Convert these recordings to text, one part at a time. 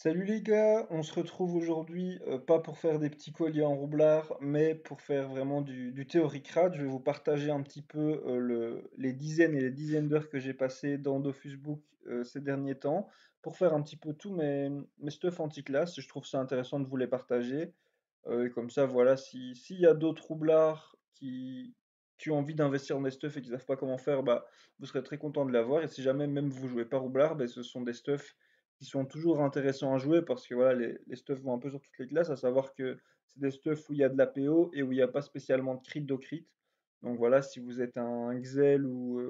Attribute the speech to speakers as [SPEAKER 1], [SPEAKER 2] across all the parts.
[SPEAKER 1] Salut les gars, on se retrouve aujourd'hui pas pour faire des petits colliers en roublard, mais pour faire vraiment du théorie-crade. Je vais vous partager un petit peu les dizaines et les dizaines d'heures que j'ai passées dans Dofus Book ces derniers temps, pour faire un petit peu tous mes stuff anti-classe. Je trouve ça intéressant de vous les partager. Et comme ça, voilà, s'il y a d'autres roublards qui ont envie d'investir dans des stuffs et qui savent pas comment faire, bah, vous serez très content de l'avoir. Et si jamais même vous jouez pas roublard, bah, ce sont des stuffs qui sont toujours intéressants à jouer parce que voilà, les stuffs vont un peu sur toutes les classes, à savoir que c'est des stuffs où il y a de la PO et où il n'y a pas spécialement de crit d'ocrit. Donc voilà, si vous êtes un Xel ou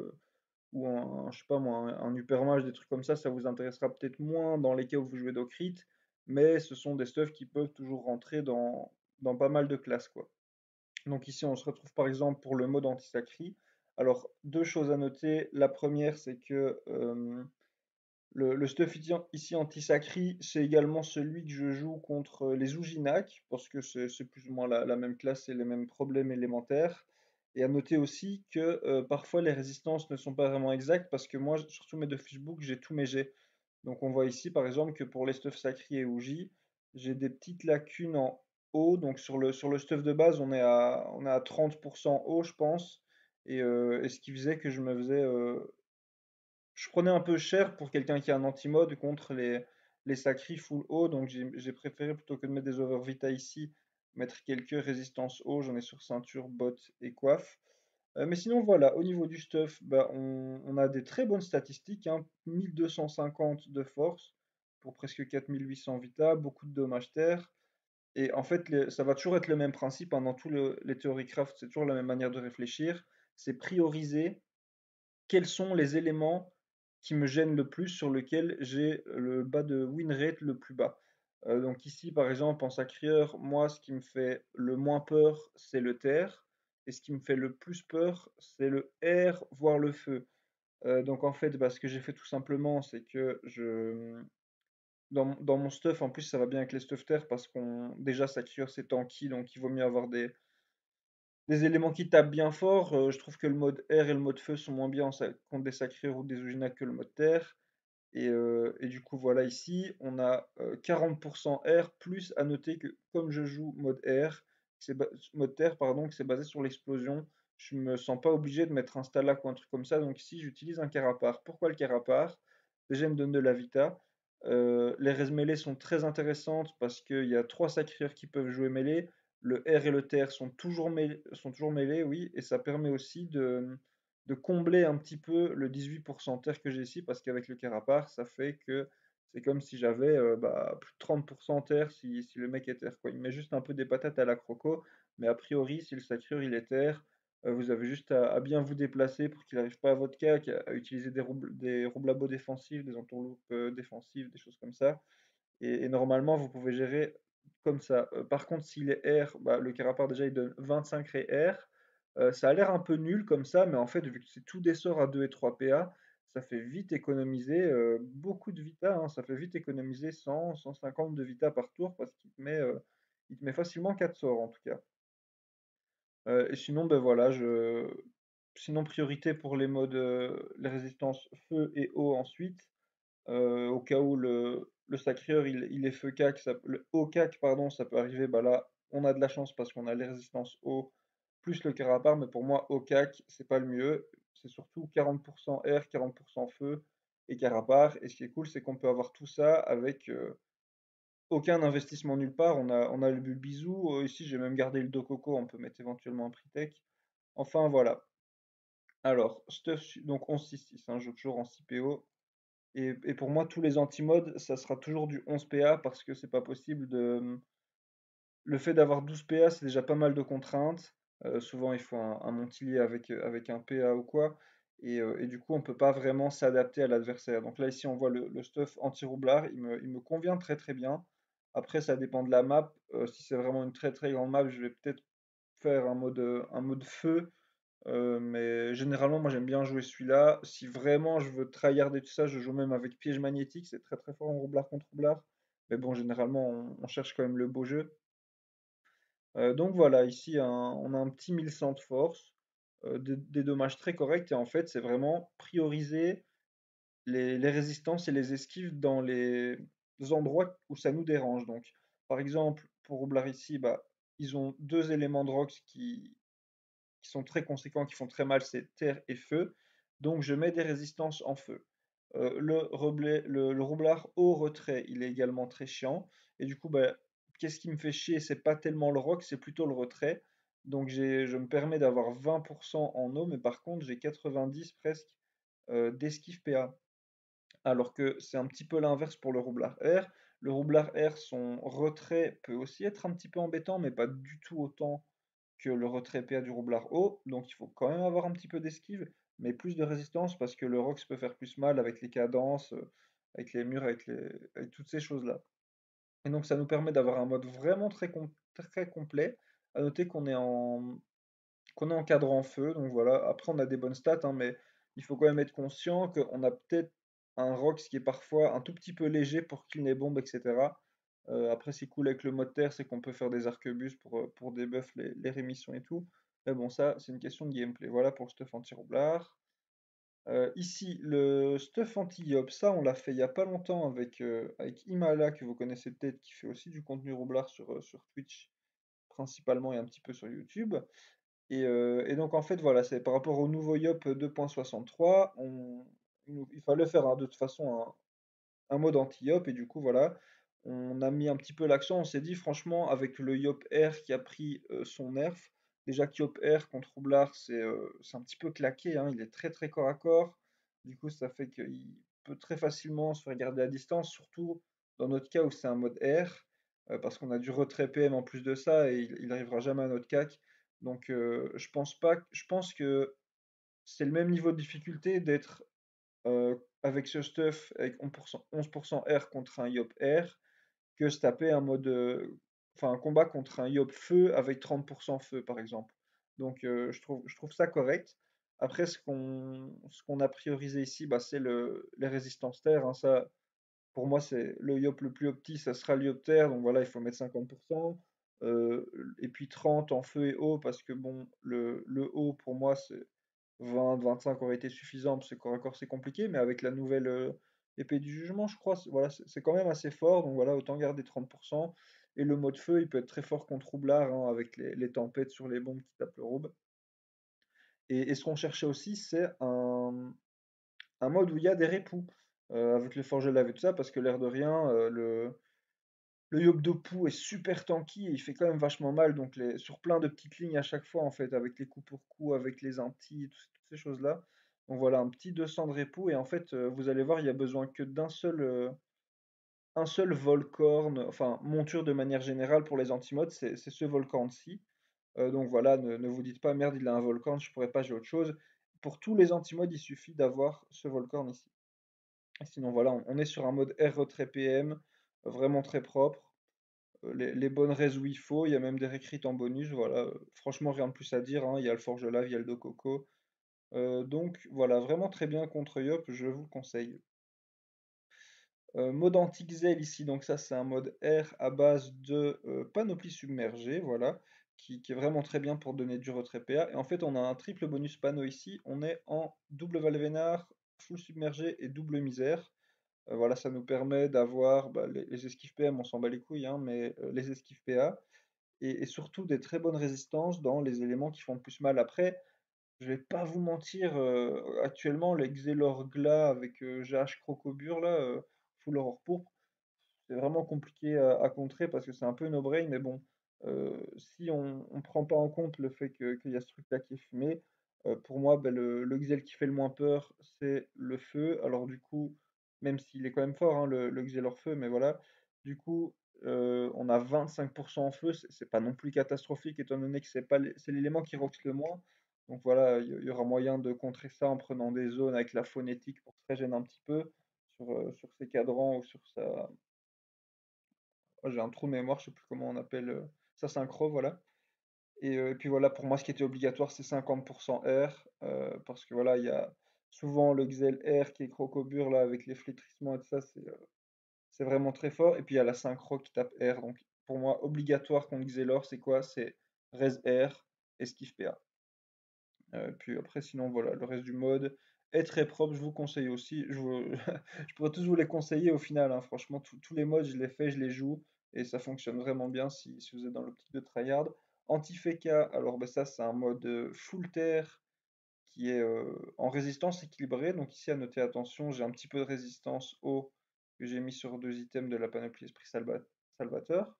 [SPEAKER 1] un, je sais pas moi, un Hypermage, des trucs comme ça vous intéressera peut-être moins dans les cas où vous jouez d'Ocrit, mais ce sont des stuffs qui peuvent toujours rentrer dans pas mal de classes, quoi. Donc ici, on se retrouve par exemple pour le mode anti-sacri. Alors, deux choses à noter. La première, c'est que le stuff ici anti-sacri, c'est également celui que je joue contre les Ujinac, parce que c'est plus ou moins la même classe et les mêmes problèmes élémentaires. Et à noter aussi que parfois les résistances ne sont pas vraiment exactes, parce que moi, surtout mes deux Fishbook, j'ai tous mes jets. Donc on voit ici par exemple que pour les stuffs sacri et Uji, j'ai des petites lacunes en haut. Donc sur le stuff de base, on est à 30% haut, je pense. Et ce qui faisait que je prenais un peu cher pour quelqu'un qui a un anti-mode contre les sacris full haut, donc j'ai préféré plutôt que de mettre des overvita ici, mettre quelques résistances haut, j'en ai sur ceinture, bottes et coiffe. Mais sinon voilà, au niveau du stuff, bah, on a des très bonnes statistiques, hein, 1250 de force pour presque 4800 vita, beaucoup de dommages terre. Et en fait, ça va toujours être le même principe, hein, dans tous les theory craft, c'est toujours la même manière de réfléchir, c'est prioriser quels sont les éléments qui me gênent le plus, sur lequel j'ai le bas de win rate le plus bas. Donc ici, par exemple, en Sacrieur, moi, ce qui me fait le moins peur, c'est le terre, et ce qui me fait le plus peur, c'est le air, voire le feu. Donc en fait, bah, ce que j'ai fait tout simplement, c'est que dans mon stuff, en plus, ça va bien avec les stuff terre, parce qu'on déjà Sacrieur, c'est tanky, donc il vaut mieux avoir des éléments qui tapent bien fort. Je trouve que le mode air et le mode feu sont moins bien contre des sacrés ou des Ujina que le mode terre. Et du coup, voilà, ici, on a 40% air, plus à noter que comme je joue mode air, mode terre, pardon, que c'est basé sur l'explosion, je me sens pas obligé de mettre un stalag ou un truc comme ça. Donc ici, j'utilise un carapar. Pourquoi le carapar? Déjà, il me donne de la vita. Les res mêlées sont très intéressantes parce qu'il y a trois sacrieurs qui peuvent jouer mêlée. Le R et le TR sont toujours mêlés, oui, et ça permet aussi de combler un petit peu le 18% terre que j'ai ici, parce qu'avec le Carapar, ça fait que c'est comme si j'avais bah, plus de 30% terre si le mec est terre, quoi. Il met juste un peu des patates à la croco, mais a priori, si le Sacrure il est terre, vous avez juste à bien vous déplacer pour qu'il n'arrive pas à votre cac, à utiliser des roublabos défensifs, des entourloupes défensives, des choses comme ça. Et normalement, vous pouvez gérer comme ça. Par contre, s'il est R, bah, le Carapar déjà il donne 25 ré R. Ça a l'air un peu nul comme ça, mais en fait, vu que c'est tout des sorts à 2 et 3 PA, ça fait vite économiser beaucoup de vita, hein. Ça fait vite économiser 100, 150 de vita par tour parce il te met facilement 4 sorts en tout cas. Et sinon, ben voilà, sinon priorité pour les modes, les résistances feu et eau ensuite. Au cas où le Sacrieur il est feu cac, le haut cac, pardon, ça peut arriver, bah là, on a de la chance parce qu'on a les résistances eau plus le Carapar, mais pour moi, haut cac, c'est pas le mieux. C'est surtout 40% air, 40% feu et Carapar. Et ce qui est cool, c'est qu'on peut avoir tout ça avec aucun investissement nulle part. On a le bisou. Ici, j'ai même gardé le Dococo, on peut mettre éventuellement un Pritech. Enfin, voilà. Alors, donc 11-6-6, hein, je joue toujours en 6 PO. Et pour moi, tous les anti-modes, ça sera toujours du 11 PA parce que c'est pas possible de. Le fait d'avoir 12 PA, c'est déjà pas mal de contraintes. Souvent, il faut un Montilier avec un PA ou quoi. Et du coup, on peut pas vraiment s'adapter à l'adversaire. Donc là, ici, on voit le stuff anti-roublard. Il me convient très très bien. Après, ça dépend de la map. Si c'est vraiment une très très grande map, je vais peut-être faire un mode feu. Mais généralement, moi j'aime bien jouer celui-là. Si vraiment je veux tryharder tout ça, je joue même avec piège magnétique. C'est très très fort en roublard contre roublard. Mais bon, généralement, on cherche quand même le beau jeu. Donc voilà, ici on a un petit 1100 de force, des dommages très corrects. Et en fait, c'est vraiment prioriser les résistances et les esquives endroits où ça nous dérange. Donc, par exemple, pour Roublard ici, bah, ils ont deux éléments de rox qui sont très conséquents, qui font très mal, c'est terre et feu. Donc je mets des résistances en feu. Le roublard au retrait, il est également très chiant. Et du coup, bah, qu'est-ce qui me fait chier? C'est pas tellement le rock, c'est plutôt le retrait. Donc je me permets d'avoir 20% en eau, mais par contre j'ai 90 presque d'esquive PA. Alors que c'est un petit peu l'inverse pour le roublard R. Le roublard R, son retrait peut aussi être un petit peu embêtant, mais pas du tout autant que le retrait PA du roublard haut, donc il faut quand même avoir un petit peu d'esquive, mais plus de résistance parce que le Rox peut faire plus mal avec les cadences, avec les murs, avec toutes ces choses-là. Et donc ça nous permet d'avoir un mode vraiment très complet. À noter qu'on est en cadre en feu, donc voilà. Après on a des bonnes stats, hein, mais il faut quand même être conscient qu'on a peut-être un Rox qui est parfois un tout petit peu léger pour qu'il n'ait bombe, etc. Après, c'est cool avec le mode terre, c'est qu'on peut faire des arquebuses pour débuff les rémissions et tout. Mais bon, ça, c'est une question de gameplay. Voilà pour le stuff anti-roublard. Ici, le stuff anti-yop, ça, on l'a fait il y a pas longtemps avec Imala, que vous connaissez peut-être, qui fait aussi du contenu roublard sur Twitch, principalement, et un petit peu sur YouTube. Et donc, en fait, voilà, c'est par rapport au nouveau yop 2.63, il fallait faire de toute façon un mode anti-Yop, et du coup, voilà, on a mis un petit peu l'accent. On s'est dit, franchement, avec le Yop R qui a pris son nerf, déjà que Yop R contre Roublard, c'est un petit peu claqué, hein, il est très très corps à corps. Du coup, ça fait qu'il peut très facilement se faire garder à distance, surtout dans notre cas où c'est un mode R, parce qu'on a du retrait PM en plus de ça, et il n'arrivera jamais à notre CAC. Donc, je pense que c'est le même niveau de difficulté d'être avec ce stuff, avec 11% R contre un Yop R, que se taper enfin un combat contre un Yop feu avec 30% feu, par exemple. Donc je trouve ça correct. Après, ce qu'on a priorisé ici, bah, c'est les résistances terre, hein. Ça, pour moi, c'est le Yop le plus opti, ça sera le Yop terre. Donc voilà, il faut mettre 50%. Et puis 30 en feu et eau, parce que bon, le haut, pour moi, c'est 20-25 aurait été suffisant, parce que corps à corps c'est compliqué, mais avec la nouvelle épée du jugement, je crois, voilà, c'est quand même assez fort, donc voilà, autant garder 30%. Et le mode feu, il peut être très fort contre Roublard, hein, avec les tempêtes sur les bombes qui tapent le roube. Et ce qu'on cherchait aussi, c'est un mode où il y a des répoux, avec les forges lave et tout ça, parce que l'air de rien, le Yop de Pou est super tanky et il fait quand même vachement mal, donc sur plein de petites lignes à chaque fois, en fait, avec les coups pour coups, avec les intis, toutes ces choses-là. Donc voilà, un petit 200 de répou, et en fait, vous allez voir, il y a besoin que un seul Volcorn, enfin, monture de manière générale pour les antimodes, c'est ce Volcorn-ci. Donc voilà, ne vous dites pas, merde, il a un Volcorn, je pourrais pas, j'ai autre chose. Pour tous les antimodes, il suffit d'avoir ce Volcorn ici. Et sinon, voilà, on est sur un mode R retrait PM, vraiment très propre, les bonnes raises où il faut, il y a même des récrites en bonus, voilà, franchement rien de plus à dire, hein, il y a le Forge Lave, il y a le Dococo, donc voilà, vraiment très bien contre Yop, je vous le conseille. Mode anti-Xel ici, donc ça c'est un mode R à base de panoplie submergée, voilà, qui est vraiment très bien pour donner du retrait PA, et en fait on a un triple bonus panneau ici, on est en double Valvénard, full submergé et double misère. Voilà, ça nous permet d'avoir bah, les esquives PM, on s'en bat les couilles, hein, mais les esquives PA, et surtout des très bonnes résistances dans les éléments qui font le plus mal. Après, je vais pas vous mentir, actuellement, les Xelor Gla avec GH Crocobure, là, full Aurore Pourpre, c'est vraiment compliqué à contrer parce que c'est un peu no-brain, mais bon, si on prend pas en compte le fait qu'il y a ce truc-là qui est fumé, pour moi, bah, le Xel qui fait le moins peur, c'est le feu. Alors du coup, même s'il est quand même fort, hein, le Xelor feu, mais voilà. Du coup, on a 25% en feu, c'est pas non plus catastrophique étant donné que c'est l'élément qui roxe le moins. Donc voilà, il y aura moyen de contrer ça en prenant des zones avec la phonétique pour que ça gêne un petit peu sur ses cadrans ou sur sa, oh, j'ai un trou de mémoire, je sais plus comment on appelle sa synchro, voilà. Et puis voilà, pour moi, ce qui était obligatoire, c'est 50% R, parce que voilà, il y a souvent le Xel R qui est crocobure, là, avec les flétrissements et tout ça, c'est vraiment très fort. Et puis il y a la synchro qui tape R, donc pour moi, obligatoire contre Xelor, c'est quoi? C'est Res R, esquive PA. Puis après, sinon, voilà, le reste du mode, est très propre, je vous conseille aussi. Je pourrais tous vous les conseiller au final, hein. Franchement, tous les modes, je les fais, je les joue, et ça fonctionne vraiment bien si vous êtes dans l'optique de tryhard. Anti-FK, alors ben ça c'est un mode full terre qui est en résistance équilibrée. Donc ici à noter attention, j'ai un petit peu de résistance eau que j'ai mis sur deux items de la panoplie Esprit Salvateur.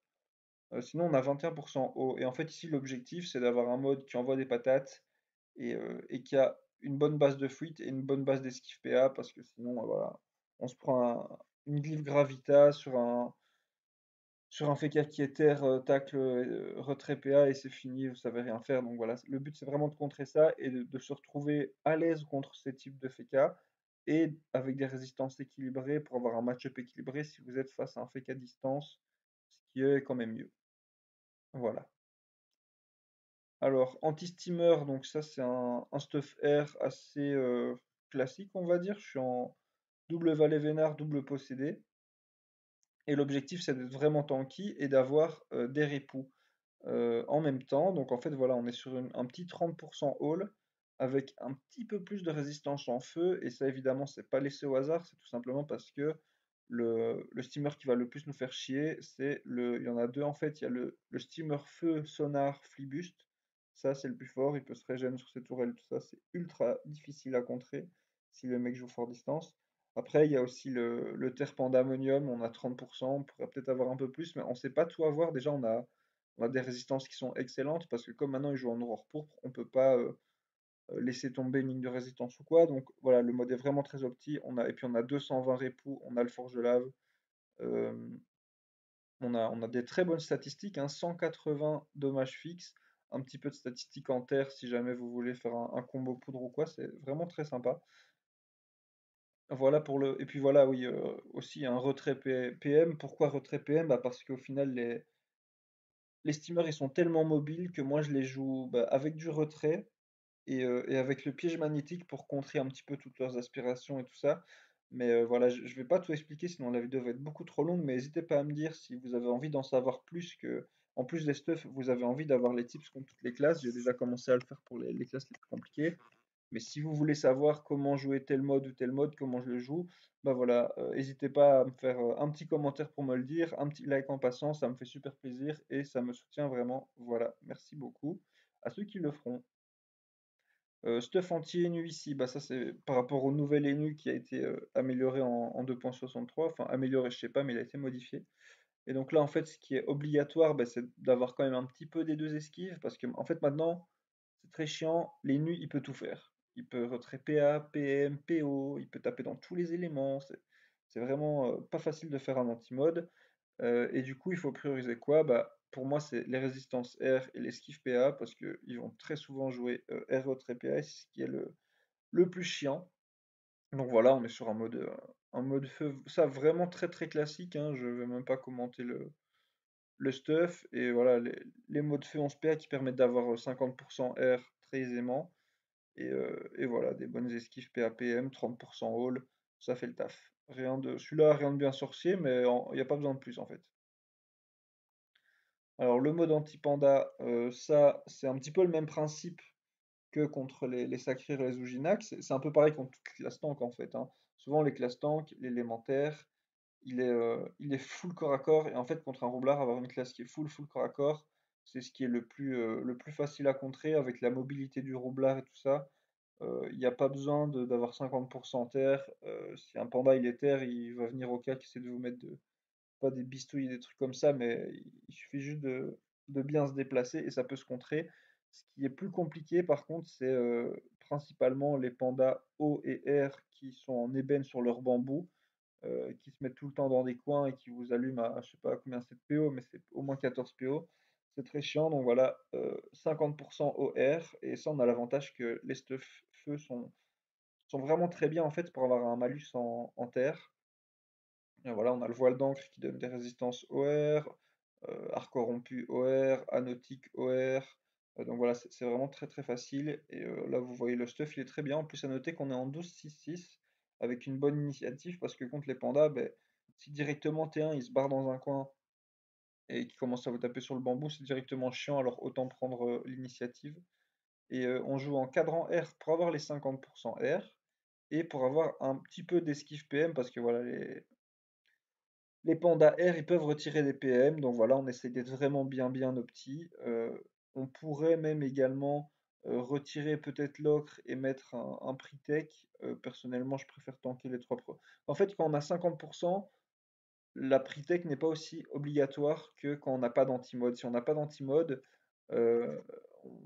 [SPEAKER 1] Sinon on a 21% eau. Et en fait ici l'objectif c'est d'avoir un mode qui envoie des patates et qui a une bonne base de fuite et une bonne base d'esquive PA parce que sinon voilà, on se prend une glyphe Gravita sur un FK qui est terre, tacle, retrait PA et c'est fini, vous savez rien faire. Donc voilà, le but c'est vraiment de contrer ça et de se retrouver à l'aise contre ces types de FK et avec des résistances équilibrées pour avoir un match-up équilibré si vous êtes face à un FK distance, ce qui est quand même mieux. Voilà. Alors, anti-steamer, donc ça c'est un stuff air assez classique, on va dire. Je suis en double valet vénard, double possédé. Et l'objectif c'est d'être vraiment tanky et d'avoir des ripoux en même temps. Donc en fait, voilà, on est sur un petit 30% haul avec un petit peu plus de résistance en feu. Et ça, évidemment, c'est pas laissé au hasard. C'est tout simplement parce que le steamer qui va le plus nous faire chier, il y en a deux en fait. Il y a le steamer feu sonar Flibust. Ça, c'est le plus fort. Il peut se régénérer sur ses tourelles, tout ça. C'est ultra difficile à contrer si le mec joue fort distance. Après, il y a aussi le terre pandamonium. On a 30%. On pourrait peut-être avoir un peu plus, mais on sait pas tout avoir. Déjà, on a des résistances qui sont excellentes parce que comme maintenant il joue en aurore pourpre, on peut pas laisser tomber une ligne de résistance ou quoi. Donc voilà, le mode est vraiment très opti. Et puis on a 220 répous, on a le forge de lave. euh, on a des très bonnes statistiques, hein, 180 dommages fixes, un petit peu de statistiques en terre si jamais vous voulez faire un combo poudre ou quoi, c'est vraiment très sympa. Voilà pour le. Et puis voilà, oui, aussi un retrait PM. Pourquoi retrait PM? Bah parce qu'au final, les steamers ils sont tellement mobiles que moi je les joue bah, avec du retrait et avec le piège magnétique pour contrer un petit peu toutes leurs aspirations et tout ça. Mais voilà, je vais pas tout expliquer, sinon la vidéo va être beaucoup trop longue, mais n'hésitez pas à me dire si vous avez envie d'en savoir plus en plus des stuffs, vous avez envie d'avoir les tips contre toutes les classes. J'ai déjà commencé à le faire pour les classes les plus compliquées. Mais si vous voulez savoir comment jouer tel mode ou tel mode, comment je le joue, bah voilà, n'hésitez pas à me faire un petit commentaire pour me le dire, un petit like en passant, ça me fait super plaisir et ça me soutient vraiment. Voilà, merci beaucoup à ceux qui le feront. Stuff anti-NU ici, bah ça c'est par rapport au nouvel NU qui a été amélioré en 2.63, enfin amélioré je sais pas mais il a été modifié. Et donc là en fait ce qui est obligatoire bah, c'est d'avoir quand même un petit peu des deux esquives parce que en fait maintenant c'est très chiant, les NU il peut tout faire. Il peut retrait PA, PM, PO, il peut taper dans tous les éléments, c'est vraiment pas facile de faire un anti-mode. Et du coup, il faut prioriser quoi? Bah, pour moi, c'est les résistances R et l'esquive PA parce qu'ils vont très souvent jouer R retrait PA, et c'est ce qui est le plus chiant. Donc voilà, on est sur un mode feu, ça vraiment très très classique, hein, je vais même pas commenter le stuff. Et voilà, les modes feu 11 PA qui permettent d'avoir 50% R très aisément. Et voilà, des bonnes esquives PAPM, 30% haul, ça fait le taf. Celui-là, rien de bien sorcier, mais il n'y a pas besoin de plus en fait. Alors le mode anti-panda, ça c'est un petit peu le même principe que contre les Sacrirs et les Ujinax. C'est un peu pareil contre toutes les classes tank en fait, hein. Souvent les classes tank, l'élémentaire, il est full corps à corps. Et en fait contre un roublard, avoir une classe qui est full corps à corps, c'est ce qui est le plus facile à contrer avec la mobilité du roublard et tout ça. Il n'y a pas besoin d'avoir 50% terre. Si un panda il est terre, il va venir au cas qui essaie de vous mettre pas des bistouilles, des trucs comme ça, mais il suffit juste de bien se déplacer et ça peut se contrer. Ce qui est plus compliqué, par contre, c'est principalement les pandas O et R qui sont en ébène sur leur bambou, qui se mettent tout le temps dans des coins et qui vous allument à je sais pas combien c'est de PO, mais c'est au moins 14 PO. C'est très chiant, donc voilà, 50% OR, et ça on a l'avantage que les stuff feu sont vraiment très bien en fait pour avoir un malus en terre. Et voilà, on a le voile d'encre qui donne des résistances OR, art corrompu OR, anotique OR. Donc voilà, c'est vraiment très très facile. Et là, vous voyez le stuff, il est très bien. En plus, à noter qu'on est en 12-6-6 avec une bonne initiative parce que contre les pandas, ben, si directement T1 il se barre dans un coin et qu'il commence à vous taper sur le bambou, c'est directement chiant. Alors autant prendre l'initiative. Et on joue en cadran R pour avoir les 50% R. et pour avoir un petit peu d'esquive PM, parce que voilà, les pandas R, ils peuvent retirer des PM, donc voilà, on essaie d'être vraiment bien opti. On pourrait même également retirer peut-être l'ocre et mettre un pre-tech. Personnellement, je préfère tanker les trois pro. En fait, quand on a 50%, la pre-tech n'est pas aussi obligatoire que quand on n'a pas d'anti-mode. Si on n'a pas d'anti-mode, euh,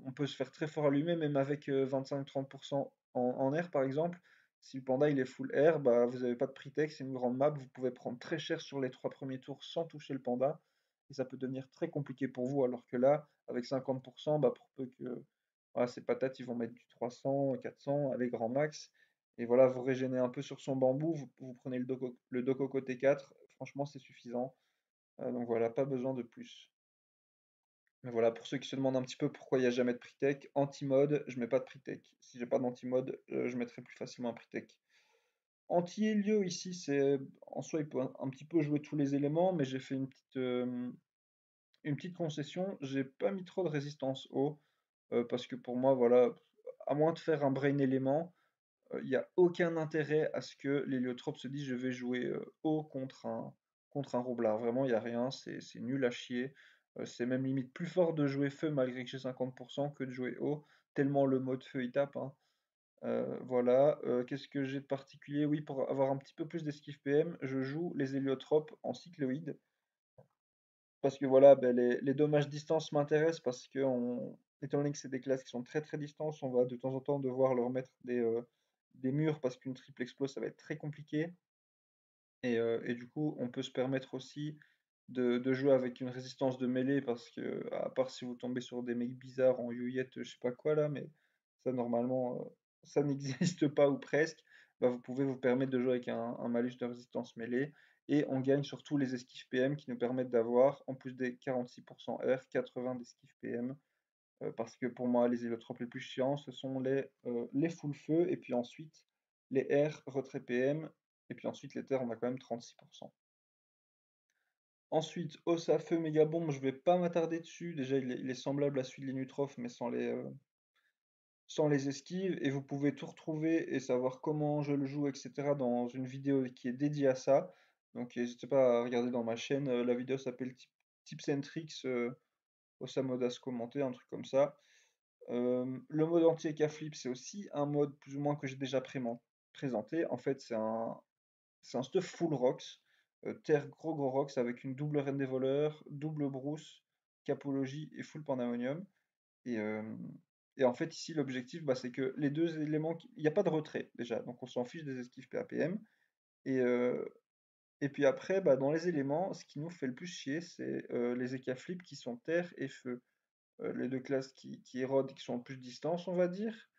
[SPEAKER 1] on peut se faire très fort allumer, même avec 25-30% en air par exemple. Si le panda il est full air, bah, vous n'avez pas de pre-tech, c'est une grande map, vous pouvez prendre très cher sur les trois premiers tours sans toucher le panda, et ça peut devenir très compliqué pour vous, alors que là, avec 50%, bah, pour peu que voilà, ces patates, ils vont mettre du 300, 400 avec grand max, et voilà, vous régénez un peu sur son bambou, vous prenez le Dococo T4, franchement c'est suffisant. Donc voilà, pas besoin de plus. Mais voilà, pour ceux qui se demandent un petit peu pourquoi il n'y a jamais de pre-tech, anti-mode, je mets pas de pre-tech. Si j'ai pas d'anti-mode, je mettrai plus facilement un pre-tech. Anti-Helio ici, c'est en soi il peut un petit peu jouer tous les éléments, mais j'ai fait une petite concession. J'ai pas mis trop de résistance haut, parce que pour moi, voilà, à moins de faire un brain élément, il n'y a aucun intérêt à ce que l'héliotrope se dise je vais jouer haut contre un roublard. Vraiment, il n'y a rien, c'est nul à chier. C'est même limite plus fort de jouer feu malgré que j'ai 50% que de jouer haut, tellement le mode feu il tape, hein. Voilà, qu'est-ce que j'ai de particulier? Oui, pour avoir un petit peu plus d'esquive PM, je joue les héliotropes en cycloïde. Parce que voilà, ben, les dommages distance m'intéressent parce que étant donné que c'est des classes qui sont très distantes, on va de temps en temps devoir leur mettre des murs parce qu'une triple explo ça va être très compliqué. Et du coup, on peut se permettre aussi de jouer avec une résistance de mêlée parce que, à part si vous tombez sur des mecs bizarres en Youillette, je sais pas quoi là, mais ça normalement, ça n'existe pas ou presque, bah, vous pouvez vous permettre de jouer avec un malus de résistance mêlée. Et on gagne surtout les esquives PM qui nous permettent d'avoir, en plus des 46% R, 80 d'esquives PM. Parce que pour moi, les héliotrope les plus chiants, ce sont les full feu, et puis ensuite les R, retrait PM, et puis ensuite les terres, on a quand même 36%. Ensuite, Ossa feu méga bombe, je vais pas m'attarder dessus. Déjà, il est semblable à celui de Linutroph, mais sans les esquives. Et vous pouvez tout retrouver et savoir comment je le joue, etc. dans une vidéo qui est dédiée à ça. Donc, n'hésitez pas à regarder dans ma chaîne. La vidéo s'appelle Tips and Tricks, Ossa Modas commenté, un truc comme ça. Le mode anti-EK flip, c'est aussi un mode plus ou moins que j'ai déjà présenté. En fait, c'est un stuff full rocks, terre gros rocks avec une double reine des voleurs, double brousse, capologie et full pandemonium. Et, euh, et en fait, ici, l'objectif, bah, c'est que les deux éléments, il n'y a pas de retrait déjà, donc on s'en fiche des esquives PAPM. Et, euh, et puis après, bah, dans les éléments, ce qui nous fait le plus chier, c'est les EK flip qui sont terre et feu. Les deux classes qui érodent, qui sont en plus distance, on va dire.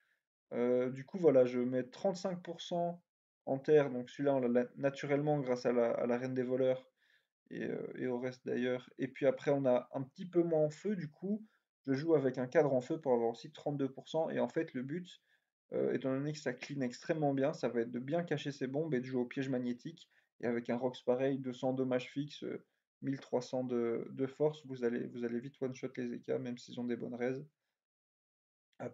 [SPEAKER 1] Du coup, voilà, je mets 35% en terre, donc celui-là, on l'a naturellement grâce à la reine des voleurs et au reste d'ailleurs. Et puis après, on a un petit peu moins en feu, du coup, je joue avec un cadre en feu pour avoir aussi 32%. Et en fait, le but, étant donné que ça clean extrêmement bien, ça va être de bien cacher ses bombes et de jouer au piège magnétique. Et avec un Rox pareil, 200 dommages fixes, 1300 de force, vous allez vite one-shot les EK, même s'ils ont des bonnes raises.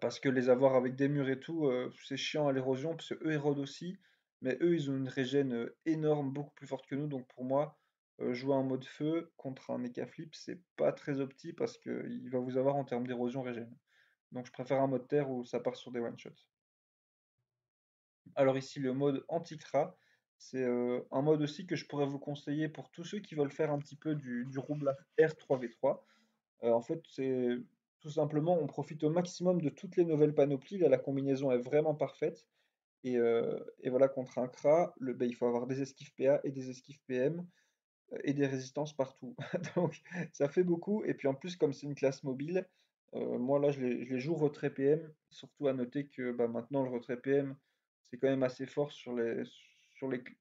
[SPEAKER 1] Parce que les avoir avec des murs et tout, c'est chiant à l'érosion, parce qu'eux érodent aussi, mais eux, ils ont une régène énorme, beaucoup plus forte que nous, donc pour moi, jouer en mode feu contre un Eka Flip, c'est pas très opti, parce qu'il va vous avoir en termes d'érosion régène. Donc je préfère un mode terre où ça part sur des one-shots. Alors ici, le mode anti-cra, c'est un mode aussi que je pourrais vous conseiller pour tous ceux qui veulent faire un petit peu du roublard R3v3. En fait, c'est tout simplement, on profite au maximum de toutes les nouvelles panoplies. Là, la combinaison est vraiment parfaite. Et voilà, contre un CRA, il faut avoir des esquives PA et des esquives PM et des résistances partout. Donc, ça fait beaucoup. Et puis en plus, comme c'est une classe mobile, moi là, je les joue retrait PM. Surtout à noter que bah, maintenant, le retrait PM, c'est quand même assez fort sur les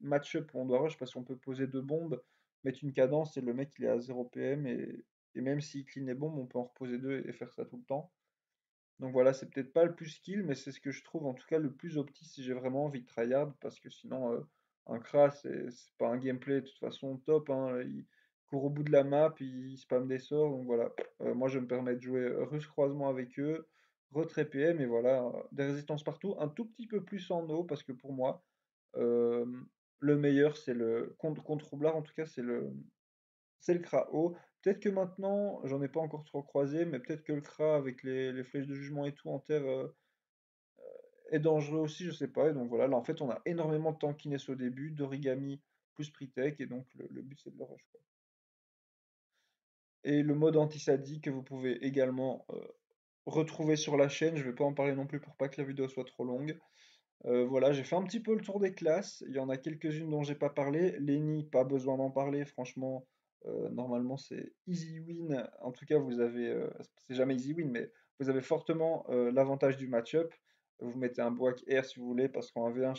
[SPEAKER 1] match-up où on doit rush parce qu'on peut poser deux bombes, mettre une cadence et le mec il est à 0 PM. Et même s'il clean les bombes, on peut en reposer deux et faire ça tout le temps. Donc voilà, c'est peut-être pas le plus skill, mais c'est ce que je trouve en tout cas le plus opti si j'ai vraiment envie de tryhard, parce que sinon, un Kra, c'est pas un gameplay de toute façon top, hein. Il court au bout de la map, il spam des sorts, donc voilà. Moi, je me permets de jouer russe croisement avec eux. retrait PM et voilà, des résistances partout, un tout petit peu plus en eau parce que pour moi, hem, le meilleur c'est le contre roublard en tout cas c'est le CRA haut. Peut-être que maintenant, j'en ai pas encore trop croisé, mais peut-être que le CRA avec les flèches de jugement et tout en terre, est dangereux aussi, je sais pas et donc voilà, là en fait on a énormément de tankiness au début, d'origami plus pre-tech et donc le but c'est de le rush, quoi. Et le mode anti-sadi que vous pouvez également, retrouver sur la chaîne, je vais pas en parler non plus pour pas que la vidéo soit trop longue. Voilà, j'ai fait un petit peu le tour des classes, il y en a quelques-unes dont j'ai pas parlé. Lenny, pas besoin d'en parler, franchement, normalement c'est easy win. En tout cas, vous avez, c'est jamais easy win, mais vous avez fortement, l'avantage du match-up. Vous mettez un Boak Air si vous voulez, parce qu'en V1,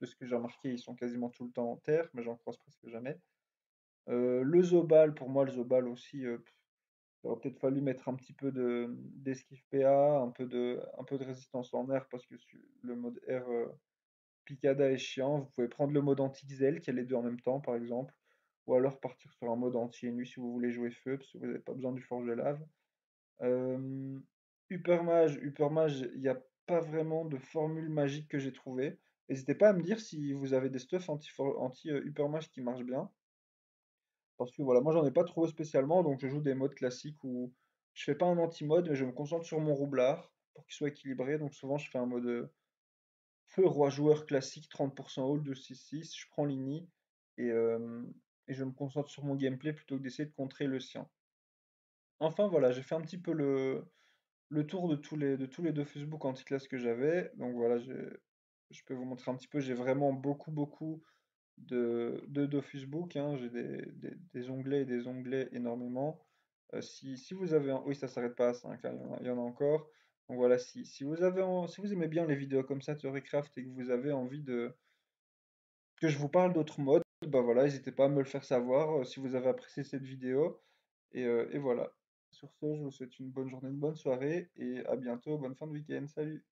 [SPEAKER 1] de ce que j'ai remarqué, ils sont quasiment tout le temps en terre, mais j'en croise presque jamais. Le Zobal, pour moi, le Zobal aussi, il aurait peut-être fallu mettre un petit peu d'esquive PA, un peu de résistance en air, parce que le mode air Picada est chiant. Vous pouvez prendre le mode anti-diesel, qui est les deux en même temps, par exemple. Ou alors partir sur un mode anti-NU si vous voulez jouer feu, parce que vous n'avez pas besoin du forge de lave. Euh, Hypermage, il n'y a pas vraiment de formule magique que j'ai trouvé. N'hésitez pas à me dire si vous avez des stuffs anti-Hypermage qui marchent bien. Parce que voilà, moi j'en ai pas trouvé spécialement, donc je joue des modes classiques où je fais pas un anti-mode, mais je me concentre sur mon roublard pour qu'il soit équilibré. Donc souvent je fais un mode feu roi joueur classique, 30% hold de 6-6, je prends l'ini et je me concentre sur mon gameplay plutôt que d'essayer de contrer le sien. Enfin voilà, j'ai fait un petit peu le tour de tous les deux Facebook anti-class que j'avais. Donc voilà, je peux vous montrer un petit peu, j'ai vraiment beaucoup de Dofus Book, hein, j'ai des onglets et des onglets énormément. Si vous avez... Oui, ça s'arrête pas à 5, il y en a encore. Donc voilà, si vous aimez bien les vidéos comme ça, Theorycraft, et que vous avez envie que je vous parle d'autres modes, bah voilà, n'hésitez pas à me le faire savoir si vous avez apprécié cette vidéo. Et voilà. Sur ce, je vous souhaite une bonne journée, une bonne soirée, et à bientôt, bonne fin de week-end, salut!